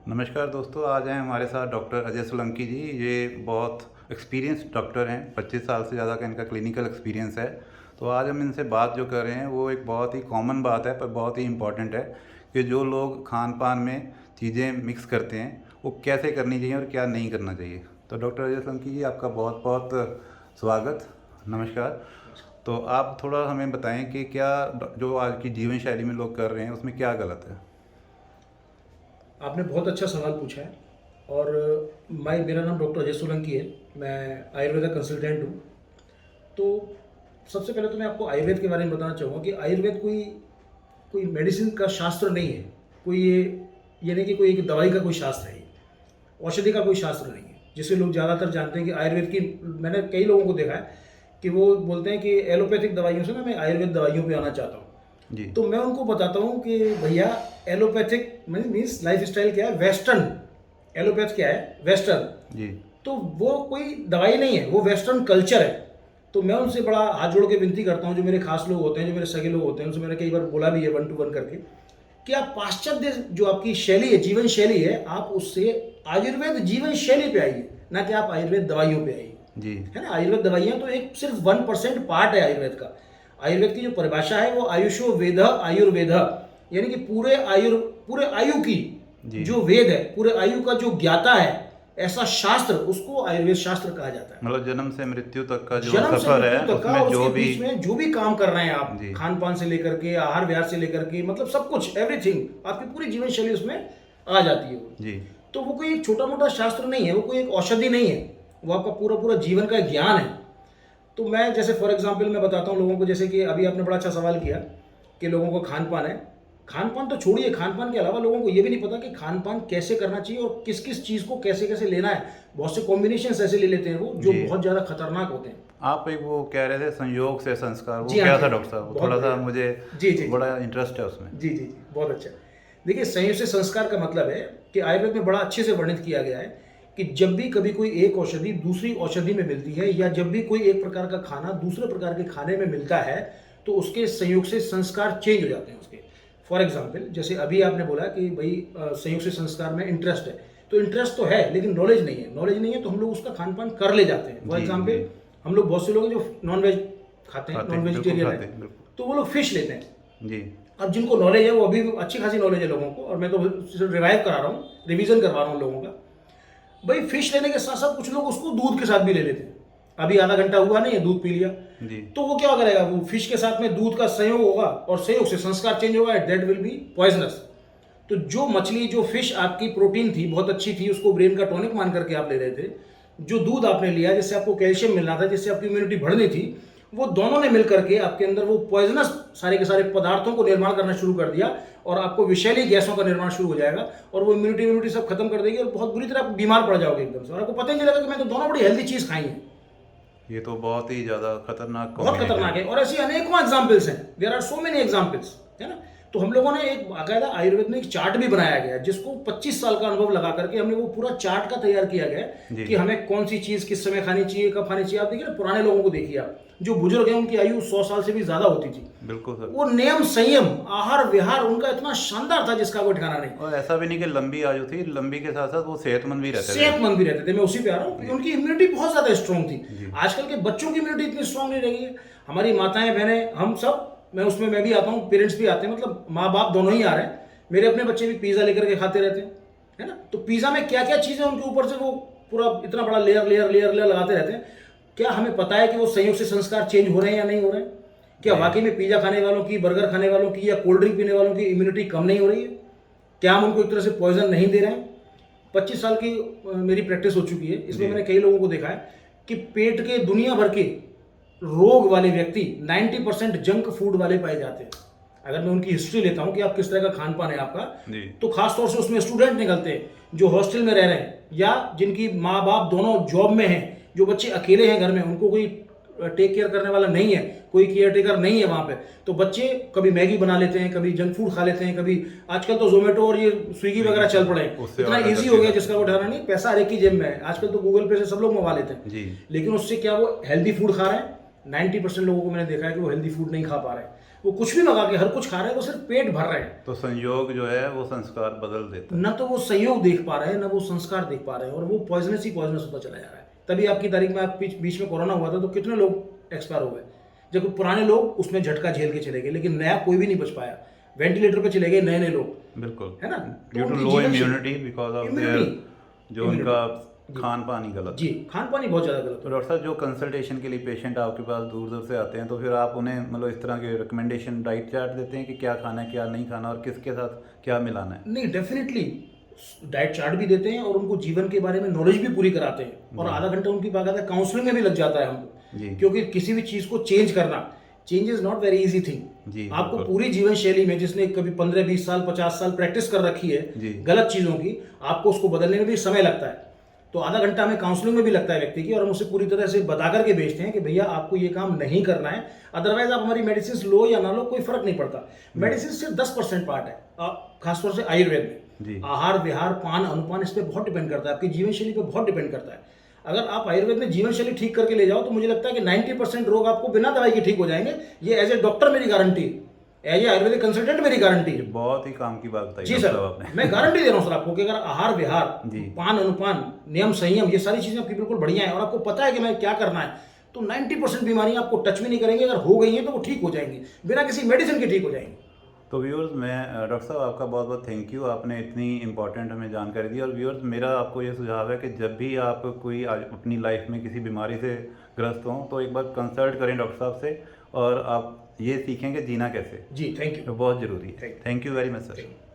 नमस्कार दोस्तों, आज हैं हमारे साथ डॉक्टर अजय सोलंकी जी। ये बहुत एक्सपीरियंस डॉक्टर हैं, 25 साल से ज़्यादा का इनका क्लिनिकल एक्सपीरियंस है। तो आज हम इनसे बात जो कर रहे हैं वो एक बहुत ही कॉमन बात है, पर बहुत ही इम्पॉर्टेंट है कि जो लोग खान पान में चीज़ें मिक्स करते हैं वो कैसे करनी चाहिए और क्या नहीं करना चाहिए। तो डॉक्टर अजय सोलंकी जी, आपका बहुत बहुत स्वागत, नमस्कार। तो आप थोड़ा हमें बताएं कि क्या जो आज की जीवन शैली में लोग कर रहे हैं उसमें क्या गलत है। आपने बहुत अच्छा सवाल पूछा है। और मेरा नाम डॉक्टर अजय सोलंकी है। मैं आयुर्वेदा कंसल्टेंट हूँ। तो सबसे पहले तो मैं आपको आयुर्वेद के बारे में बताना चाहूँगा कि आयुर्वेद कोई कोई मेडिसिन का शास्त्र नहीं है। कोई ये नहीं कि कोई एक दवाई का कोई शास्त्र है, औषधि का कोई शास्त्र नहीं है। जिसे लोग ज़्यादातर जानते हैं कि आयुर्वेद की, मैंने कई लोगों को देखा है कि वो बोलते हैं कि एलोपैथिक दवाइयों से ना मैं आयुर्वेद दवाइयों पे आना चाहता हूँ। जी तो मैं उनको बताता हूँ कि भैया, एलोपैथिक मीन्स लाइफ स्टाइल क्या है, वेस्टर्न। एलोपैथ क्या है, वेस्टर्न। जी तो वो कोई दवाई नहीं है, वो वेस्टर्न कल्चर है। तो मैं उनसे बड़ा हाथ जोड़ के विनती करता हूँ, जो मेरे खास लोग होते हैं, जो मेरे सगे लोग होते हैं, उनसे मैंने कई बार बोला भी है 1 to 1 करके कि आप पाश्चात्य जो आपकी शैली है, जीवन शैली है, आप उससे आयुर्वेद जीवन शैली पे आइए, ना कि आप आयुर्वेद दवाइयों पे आइए। जी है ना। आयुर्वेद दवाइयाँ तो एक सिर्फ 1% पार्ट है आयुर्वेद का। आयुर्वेद की जो परिभाषा है वो आयुषो वेद आयुर्वेद, यानी कि पूरे आयु की जी जो वेद है, पूरे आयु का जो ज्ञाता है, ऐसा शास्त्र, उसको आयुर्वेद शास्त्र कहा जाता है। मतलब जन्म से मृत्यु तक का जो जन्म से सफर है मृत्यु तक का, उसमें और जो उसके भी। बीच में जो भी काम कर रहे हैं आप, जी खान पान से लेकर के, आहार विहार से लेकर के, मतलब सब कुछ, एवरीथिंग, आपकी पूरी जीवन शैली उसमें आ जाती है वो। जी तो वो कोई एक छोटा मोटा शास्त्र नहीं है, वो कोई एक औषधि नहीं है, वो आपका पूरा पूरा जीवन का ज्ञान है। तो मैं जैसे फॉर एग्जांपल मैं बताता हूँ लोगों को, जैसे कि अभी आपने बड़ा अच्छा सवाल किया कि लोगों को खान पान है। खान पान तो छोड़िए, खान पान के अलावा लोगों को ये भी नहीं पता कि खान पान कैसे करना चाहिए और किस किस चीज़ को कैसे कैसे लेना है। बहुत से कॉम्बिनेशन ऐसे ले लेते हैं वो, जो जी बहुत ज़्यादा खतरनाक होते हैं। आप एक वो कह रहे थे संयोग से संस्कार, वो जी हाँ, क्या जी था हाँ, डॉक्टर साहब? वो बहुत थोड़ा सा बढ़िया। मुझे जी जी जी बड़ा इंटरेस्ट है उसमें। जी जी जी, बहुत अच्छा। देखिए, संयोग से संस्कार का मतलब है कि आयुर्वेद में बड़ा अच्छे से वर्णित किया गया है कि जब भी कभी कोई एक औषधि दूसरी औषधि में मिलती है, या जब भी कोई एक प्रकार का खाना दूसरे प्रकार के खाने में मिलता है, तो उसके संयोग से संस्कार चेंज हो जाते हैं उसके। फॉर एग्जाम्पल, जैसे अभी आपने बोला कि भाई संयोग से संस्कार में इंटरेस्ट है, तो इंटरेस्ट तो है लेकिन नॉलेज नहीं है। नॉलेज नहीं है तो हम लोग उसका खान पान कर ले जाते हैं। फॉर जी जी एग्जाम्पल, हम लोग बहुत से लोग हैं जो नॉन वेज खाते हैं, खाते नॉन हैं, बिल्कुल वेजिटेरियन खाते है, हैं, बिल्कुल। तो वो लोग फिश लेते हैं। जी अब जिनको नॉलेज है, वो अभी भी अच्छी खासी नॉलेज है लोगों को, और मैं तो सिर्फ रिवाइव करा रहा हूँ, रिवीजन करवा रहा हूँ लोगों का। भाई फिश लेने के साथ साथ कुछ लोग उसको दूध के साथ भी ले लेते हैं। अभी आधा घंटा हुआ नहीं है, दूध पी लिया, जी तो वो क्या करेगा, वो फिश के साथ में दूध का संयोग होगा और संयोग से संस्कार चेंज होगा, दैट विल बी पॉइजनस। तो जो मछली, जो फिश आपकी प्रोटीन थी, बहुत अच्छी थी, उसको ब्रेन का टॉनिक मान करके आप ले रहे थे, जो दूध आपने लिया जिससे आपको कैल्शियम मिलना था, जिससे आपकी इम्यूनिटी बढ़नी थी, वो दोनों ने मिलकर के आपके अंदर वो पॉइजनस सारे के सारे पदार्थों को निर्माण करना शुरू कर दिया, और आपको विषैली गैसों का निर्माण शुरू हो जाएगा, और वो इम्यूनिटी सब खत्म कर देगी, और बहुत बुरी तरह आप बीमार पड़ जाओगे एकदम से, और आपको पता ही नहीं लगेगा कि मैं तो दोनों बड़ी हेल्दी चीज़ खाई है। ये तो बहुत ही ज़्यादा खतरनाक बहुत कॉम्बिनेशन खतरनाक है। है, और ऐसी अनेकों एग्जाम्पल्स हैं, there are so many examples, है ना। तो हम लोगों ने एक बाकायदा आयुर्वेद में एक चार्ट भी बनाया गया है, जिसको 25 साल का अनुभव लगा करके हमने वो पूरा चार्ट का तैयार किया गया है कि हमें कौन सी चीज़ किस समय खानी चाहिए, कब खानी चाहिए। आप देखिए ना, पुराने लोगों को देखिए आप, जो बुजुर्ग हैं उनकी आयु 100 साल से भी ज़्यादा होती थी। बिल्कुल सर। वो नियम संयम आहार विहार उनका इतना शानदार था जिसका कोई ठिकाना नहीं। और ऐसा भी नहीं कि लंबी आयु थी, लंबी के साथ साथ वो सेहतमंद भी रहते थे। सेहतमंद भी रहते थे, मैं उसी पे आ रहा हूँ। उनकी इम्यूनिटी बहुत ज़्यादा स्ट्रॉन्ग थी। जी आजकल के बच्चों की इम्यूनिटी इतनी स्ट्रॉन्ग नहीं रही है। हमारी माताएं बहनें, हम सब, मैं भी आता हूँ, पेरेंट्स भी आते हैं, मतलब माँ बाप दोनों ही आ रहे हैं। मेरे अपने बच्चे भी पिज़्ज़ा लेकर के खाते रहते हैं, है ना। तो पिज़्ज़ा में क्या क्या चीज़ें उनके ऊपर से वो पूरा इतना बड़ा लेयर लेयर लेयर लेयर लगाते रहते हैं। क्या हमें पता है कि वो संयोग से संस्कार चेंज हो रहे हैं या नहीं हो रहे हैं? क्या वाकई में पिज़्ज़ा खाने वालों की, बर्गर खाने वालों की, या कोल्ड ड्रिंक पीने वालों की इम्यूनिटी कम नहीं हो रही है? क्या हम उनको एक तरह से पॉइजन नहीं दे रहे हैं? 25 साल की मेरी प्रैक्टिस हो चुकी है, इसमें मैंने कई लोगों को देखा है कि पेट के दुनिया भर के रोग वाले व्यक्ति 90% जंक फूड वाले पाए जाते हैं। अगर मैं उनकी हिस्ट्री लेता हूं कि आप किस तरह का खान पान है आपका, जी तो खास तौर से उसमें स्टूडेंट निकलते हैं जो हॉस्टल में रह रहे हैं, या जिनकी माँ बाप दोनों जॉब में हैं, जो बच्चे अकेले हैं घर में, उनको कोई टेक केयर करने वाला नहीं है, कोई केयर टेकर नहीं है वहाँ पे। तो बच्चे कभी मैगी बना लेते हैं, कभी जंक फूड खा लेते हैं, कभी आजकल तो जोमेटो और ये स्विगी वगैरह चल पड़े हैं, उससे इतना ऑर्डर ईजी करके हो गया खाते जिसका वो ठहरा नहीं। पैसा हर एक की जेब में है आजकल, तो गूगल पे से सब लोग मंगा लेते हैं। जी लेकिन उससे क्या वो हेल्दी फूड खा रहे हैं? 90% लोगों को मैंने देखा है कि वो हेल्दी फूड नहीं खा पा रहे हैं। वो कुछ भी मंगा के हर कुछ खा रहे हैं, वो सिर्फ पेट भर रहे हैं। तो संयोग जो है वो संस्कार बदल देता है। न तो वो संयोग देख पा रहे हैं, न वो संस्कार देख पा रहे हैं, और वो पॉइजनस ही पॉइजनस होता चला जा रहा है। तभी आपकी तारीख में आप बीच में कोरोना हुआ था तो कितने लोग एक्सपायर हो गए, जबकि पुराने लोग उसमें झटका झेल के चले गए, लेकिन नया कोई भी नहीं बच पाया। वेंटिलेटर पे चले गए नए नए लोग, बिल्कुल, है ना। ड्यू टू उनकी लो जीवन शैली- immunity because of their immunity, जो उनका खान पान ही गलत जी, खान पान ही बहुत ज़्यादा गलत तो है। डॉक्टर साहब जो कंसल्टेशन के लिए पेशेंट आपके पास दूर दूर से आते हैं, तो फिर आप उन्हें मतलब इस तरह के रिकमेंडेशन डाइट चार्ट देते हैं कि क्या खाना है क्या नहीं खाना और किसके साथ क्या मिलाना है? नहीं, डेफिनेटली डाइट चार्ट भी देते हैं और उनको जीवन के बारे में नॉलेज भी पूरी कराते हैं, और आधा घंटा उनकी बाकायदा काउंसलिंग में भी लग जाता है हमको। जी। क्योंकि किसी भी चीज़ को चेंज करना, change is not very easy thing. जी, आपको बिल्कुल। पूरी जीवन शैली में, जिसने कभी 15-20 साल 50 साल प्रैक्टिस कर रखी जी। है गलत चीज़ों की, आपको उसको बदलने में भी समय लगता है। तो आधा घंटा हमें काउंसलिंग में भी लगता है व्यक्ति की, और हम उसे पूरी तरह से बता करके भेजते हैं कि भैया आपको ये काम नहीं करना है, अदरवाइज आप हमारी मेडिसिन लो या ना लो कोई फर्क नहीं पड़ता। मेडिसिन सिर्फ 10% पार्ट है, खासतौर से आयुर्वेद जी। में। आहार विहार पान अनुपान इस पर बहुत डिपेंड करता है, आपकी जीवन शैली पे बहुत डिपेंड करता है। अगर आप आयुर्वेद में जीवन शैली ठीक करके ले जाओ तो मुझे लगता है कि 90% रोग आपको बिना दवाई के ठीक हो जाएंगे। ये एज ए डॉक्टर मेरी guarantee, as a ayurvedic consultant मेरी गारंटी है। बहुत ही काम की बात बताई जी डॉक्टर सर, साहब आपने। मैं गारंटी दे रहा हूँ सर आपको कि अगर आहार विहार जी। पान अनुपान नियम संयम ये सारी चीजें आपकी बिल्कुल बढ़िया है, और आपको पता है कि मैं क्या करना है, तो 90% बीमारियां आपको टच में नहीं करेंगे। अगर हो गई हैं तो वो ठीक हो जाएंगी, बिना किसी मेडिसिन के ठीक हो जाएंगी। तो व्यूअर्स, मैं डॉक्टर साहब आपका बहुत बहुत थैंक यू, आपने इतनी इंपॉर्टेंट हमें जानकारी दी। और व्यूअर्स, मेरा आपको ये सुझाव है कि जब भी आप कोई अपनी लाइफ में किसी बीमारी से ग्रस्त हों तो एक बार कंसल्ट करें डॉक्टर साहब से, और आप ये सीखें कि जीना कैसे। जी, थैंक यू। तो बहुत ज़रूरी है। Thank you. Thank you very much sir. Thank you.